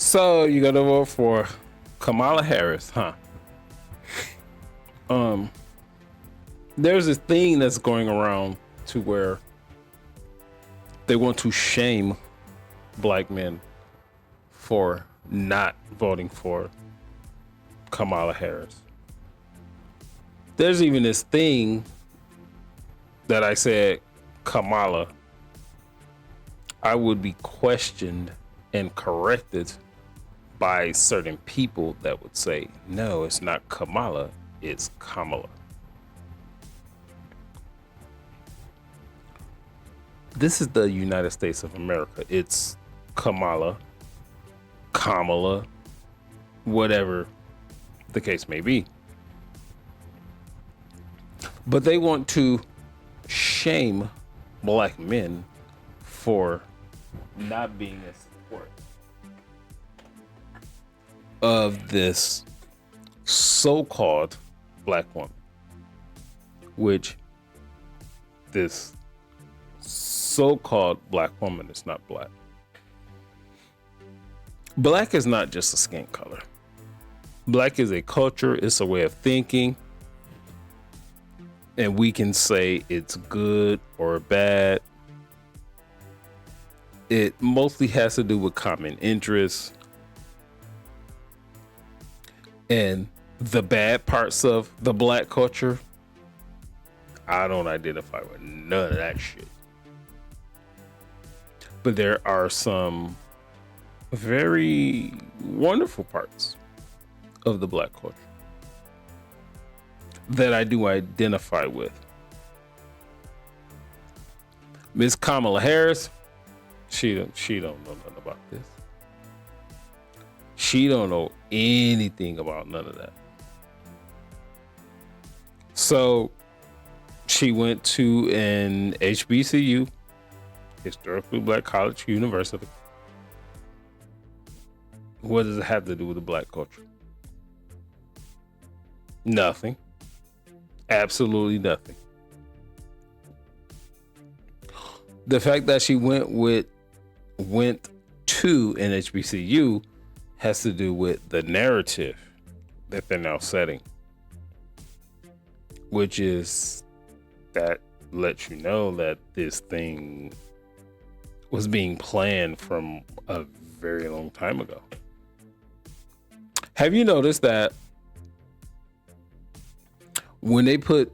So you're gonna vote for Kamala Harris, huh? Um, there's this thing that's going around to where they want to shame black men for not voting for Kamala Harris. There's even this thing that I said, Kamala, I would be questioned and corrected by certain people that would say, no, it's not Kamala, it's Kamala. This is the United States of America. It's Kamala, whatever the case may be. But they want to shame black men for not being in support of this so-called black woman, which this so-called black woman is not black. Black is not just a skin color. Black is a culture, it's a way of thinking. And we can say it's good or bad. It mostly has to do with common interests. And the bad parts of the black culture, I don't identify with none of that shit. But there are some very wonderful parts of the black culture that I do identify with. Miss Kamala Harris, she don't know nothing about this. She don't know anything about none of that. So she went to an HBCU, historically black college university. What does it have to do with the black culture? Nothing. Absolutely nothing. The fact that she went to an HBCU has to do with the narrative that they're now setting, which is that lets you know that this thing was being planned from a very long time ago. Have you noticed that when they put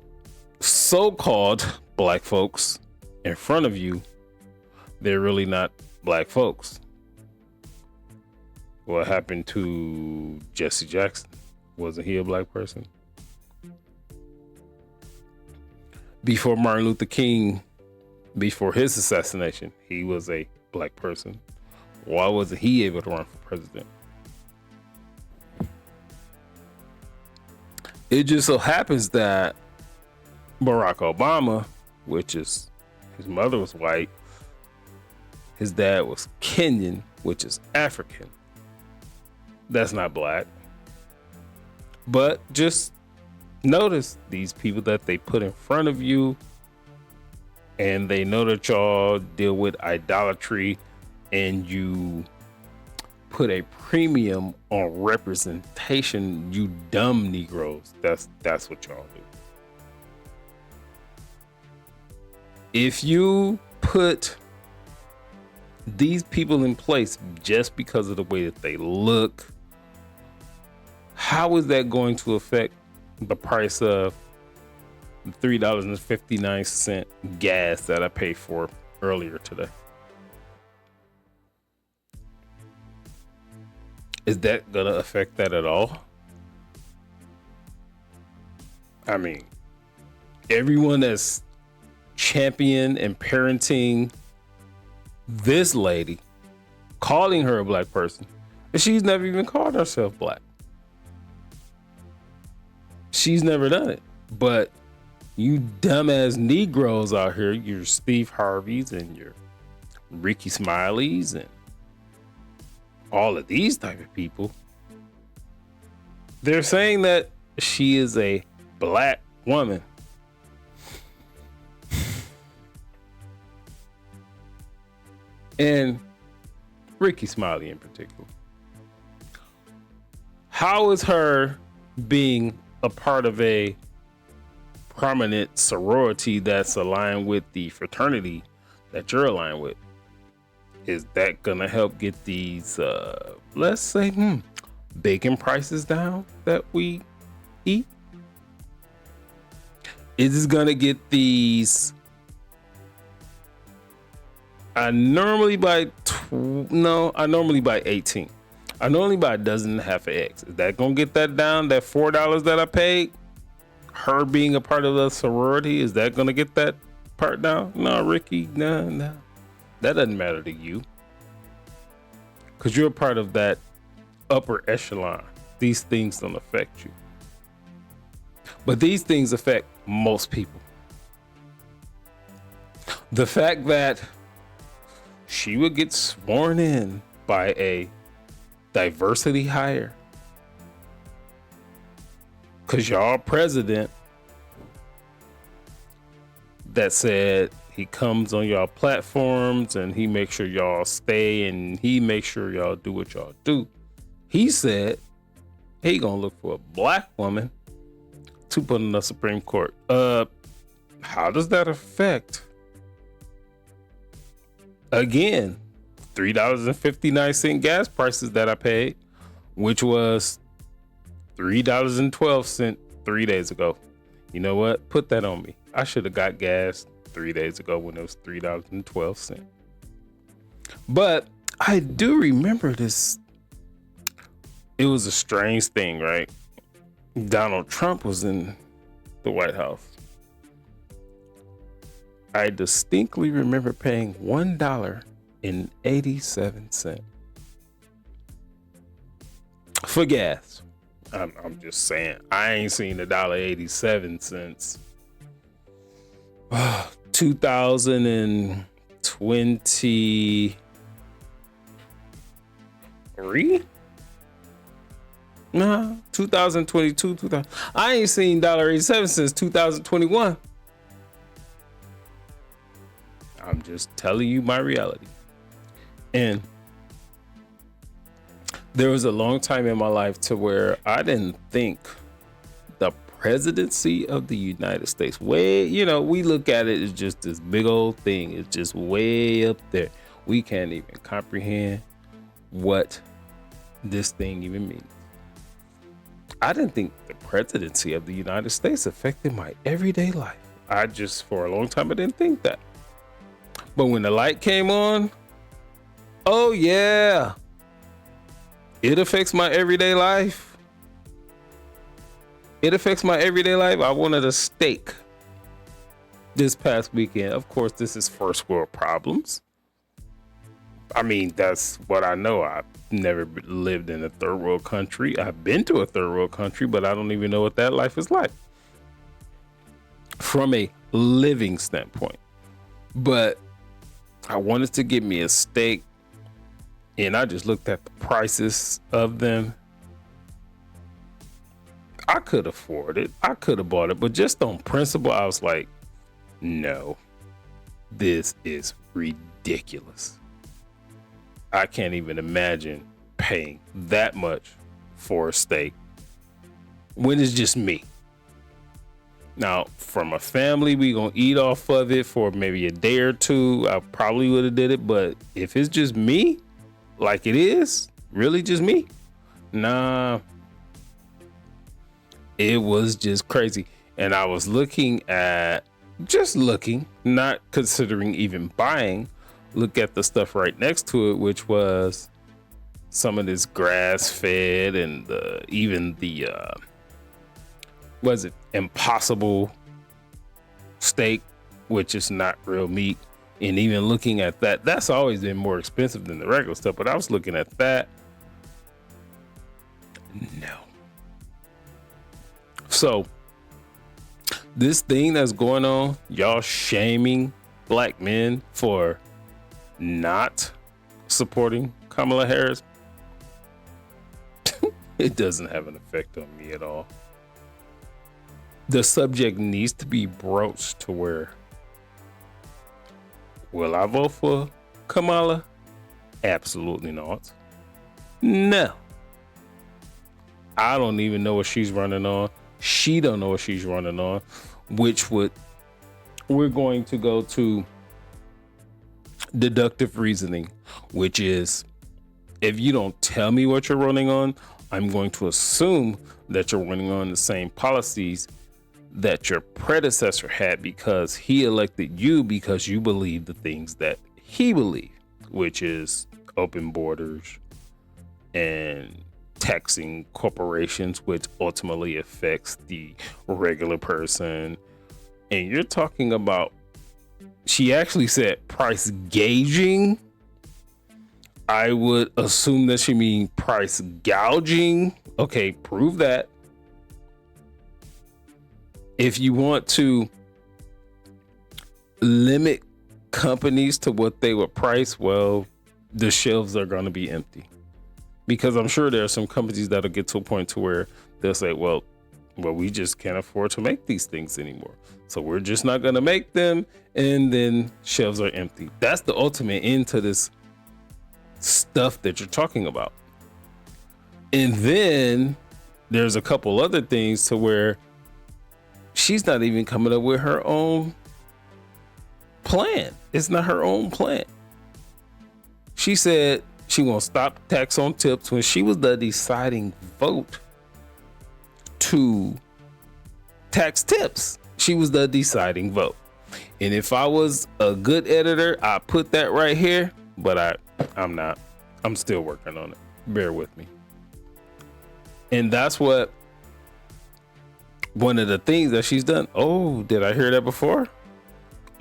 so-called black folks in front of you, they're really not black folks? What happened to Jesse Jackson? Wasn't he a black person? Before Martin Luther King, before his assassination, he was a black person. Why wasn't he able to run for president? It just so happens that Barack Obama, which is, his mother was white, his dad was Kenyan, which is African. That's not black. But just notice these people that they put in front of you, and they know that y'all deal with idolatry, and you put a premium on representation, you dumb Negroes. That's what y'all do. If you put these people in place just because of the way that they look, how is that going to affect the price of $3.59 gas that I paid for earlier today? Is that going to affect that at all? I mean, everyone that's champion and parenting this lady, calling her a black person, and she's never even called herself black. She's never done it. But you dumbass Negroes out here, your Steve Harveys and your Ricky Smileys and all of these type of people, they're saying that she is a black woman. And Ricky Smiley in particular. How is her being a part of a prominent sorority that's aligned with the fraternity that you're aligned with, is that gonna help get these let's say bacon prices down that we eat? Is this gonna get these I normally buy 18. I normally buy a dozen and a half of eggs. Is that gonna get that down? That $4 that I paid? Her being a part of the sorority, is that gonna get that part down? No, Ricky, no. That doesn't matter to you. Because you're a part of that upper echelon. These things don't affect you. But these things affect most people. The fact that she would get sworn in by a diversity hire because y'all president that said he comes on y'all platforms and he makes sure y'all stay and he makes sure y'all do what y'all do. He said he gonna look for a black woman to put in the Supreme Court. How does that affect? Again, $3.59 gas prices that I paid, which was $3.12 3 days ago. You know what? Put that on me. I should have got gas 3 days ago when it was $3.12. But I do remember this. It was a strange thing, right? Donald Trump was in the White House. I distinctly remember paying $1.87 for gas. I'm just saying, I ain't seen $1.87 since 2023. Nah, 2022. 2000. I ain't seen $1.87 since 2021. I'm just telling you my reality. And there was a long time in my life to where I didn't think the presidency of the United States, we look at it as just this big old thing. It's just way up there. We can't even comprehend what this thing even means. I didn't think the presidency of the United States affected my everyday life. For a long time, I didn't think that. But when the light came on, oh yeah, it affects my everyday life. It affects my everyday life. I wanted a steak this past weekend. Of course, this is first world problems. I mean, that's what I know. I've never lived in a third world country. I've been to a third world country, but I don't even know what that life is like from a living standpoint. But I wanted to get me a steak, and I just looked at the prices of them. I could afford it. I could have bought it, but just on principle, I was like, no, this is ridiculous. I can't even imagine paying that much for a steak when it's just me. Now, from a family, we gonna eat off of it for maybe a day or two. I probably would have did it, but if it's just me, like it is, really just me, nah. It was just crazy. And I was not considering even buying. Look at the stuff right next to it, which was some of this grass fed and even the Impossible steak, which is not real meat. And even looking at that's always been more expensive than the regular stuff. But I was looking at that. No. So this thing that's going on, y'all shaming black men for not supporting Kamala Harris, it doesn't have an effect on me at all. The subject needs to be broached to where, will I vote for Kamala? Absolutely not. No. I don't even know what she's running on. She don't know what she's running on, which would, we're going to go to deductive reasoning, which is, if you don't tell me what you're running on, I'm going to assume that you're running on the same policies that your predecessor had, because he elected you because you believe the things that he believed, which is open borders and taxing corporations, which ultimately affects the regular person. And you're talking about, she actually said price gauging. I would assume that she mean price gouging. Okay, prove that. If you want to limit companies to what they would price, well, the shelves are going to be empty, because I'm sure there are some companies that'll get to a point to where they'll say, well, we just can't afford to make these things anymore, so we're just not going to make them, and then shelves are empty. That's the ultimate end to this stuff that you're talking about. And then there's a couple other things to where she's not even coming up with her own plan. It's not her own plan. She said she won't stop tax on tips when she was the deciding vote to tax tips. She was the deciding vote. And if I was a good editor, I put that right here, but I'm not. I'm still working on it. Bear with me. And that's what one of the things that she's done. Oh, did I hear that before?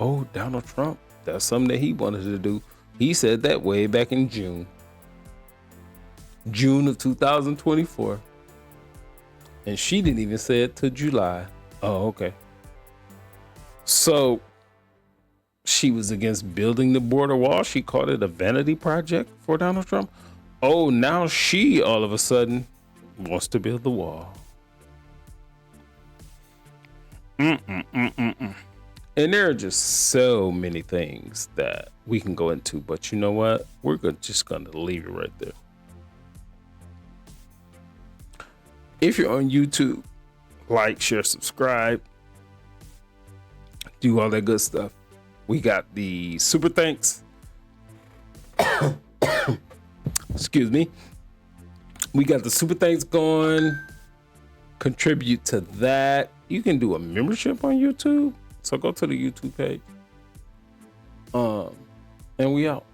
Oh, Donald Trump. That's something that he wanted to do. He said that way back in June of 2024. And she didn't even say it till July. Oh, okay. So she was against building the border wall. She called it a vanity project for Donald Trump. Oh, now she all of a sudden wants to build the wall. And there are just so many things that we can go into, but you know what? We're just going to leave it right there. If you're on YouTube, like, share, subscribe, do all that good stuff. We got the super thanks. Excuse me. We got the super thanks going. Contribute to that. You can do a membership on YouTube. So go to the YouTube page. And we out.